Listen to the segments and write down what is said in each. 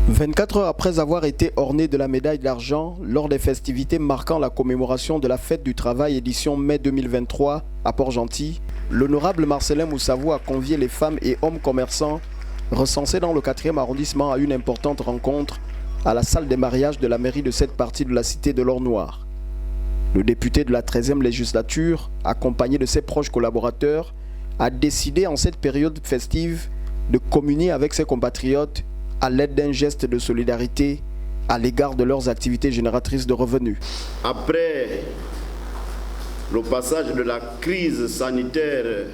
24 heures après avoir été orné de la médaille d'argent lors des festivités marquant la commémoration de la fête du travail édition mai 2023 à Port-Gentil, l'honorable Marcellin Moussavou a convié les femmes et hommes commerçants recensés dans le 4e arrondissement à une importante rencontre à la salle des mariages de la mairie de cette partie de la cité de l'Or-Noir. Le député de la 13e législature, accompagné de ses proches collaborateurs, a décidé en cette période festive de communier avec ses compatriotes à l'aide d'un geste de solidarité à l'égard de leurs activités génératrices de revenus. Après le passage de la crise sanitaire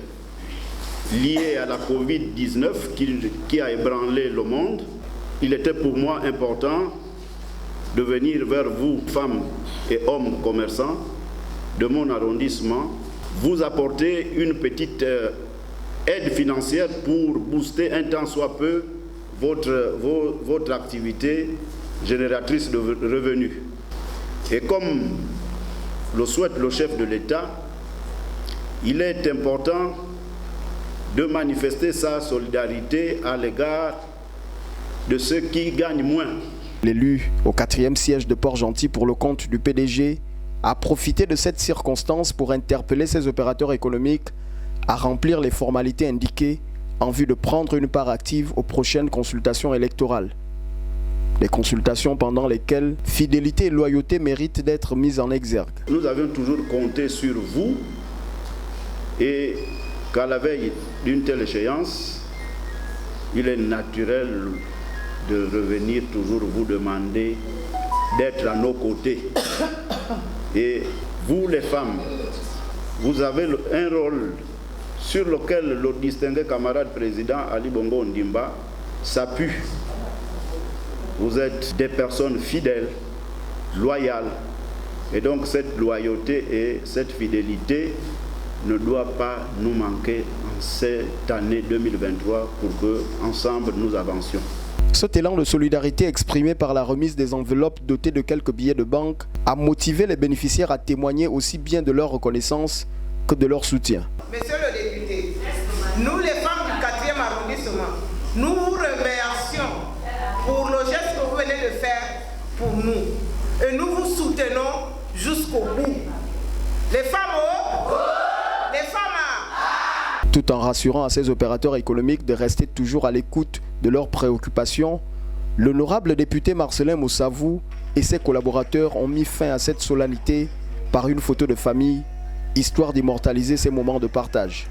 liée à la Covid-19 qui a ébranlé le monde, il était pour moi important de venir vers vous, femmes et hommes commerçants de mon arrondissement, vous apporter une petite aide financière pour booster un tant soit peu votre activité génératrice de revenus. Et comme le souhaite le chef de l'État, il est important de manifester sa solidarité à l'égard de ceux qui gagnent moins. L'élu au 4e siège de Port-Gentil pour le compte du PDG a profité de cette circonstance pour interpeller ses opérateurs économiques à remplir les formalités indiquées en vue de prendre une part active aux prochaines consultations électorales. Des consultations pendant lesquelles fidélité et loyauté méritent d'être mises en exergue. Nous avons toujours compté sur vous et qu'à la veille d'une telle échéance, il est naturel de revenir toujours vous demander d'être à nos côtés. Et vous les femmes, vous avez un rôle sur lequel le distingué camarade président Ali Bongo Ondimba s'appuie. Vous êtes des personnes fidèles, loyales, et donc cette loyauté et cette fidélité ne doit pas nous manquer en cette année 2023 pour que, ensemble, nous avancions. Cet élan de solidarité exprimé par la remise des enveloppes dotées de quelques billets de banque a motivé les bénéficiaires à témoigner aussi bien de leur reconnaissance que de leur soutien. Monsieur le député, nous les femmes du 4e arrondissement, nous vous remercions pour le geste que vous venez de faire pour nous. Et nous vous soutenons jusqu'au bout. Les femmes haut, les femmes à... Tout en rassurant à ces opérateurs économiques de rester toujours à l'écoute de leurs préoccupations, l'honorable député Marcellin Moussavou et ses collaborateurs ont mis fin à cette solennité par une photo de famille, histoire d'immortaliser ces moments de partage.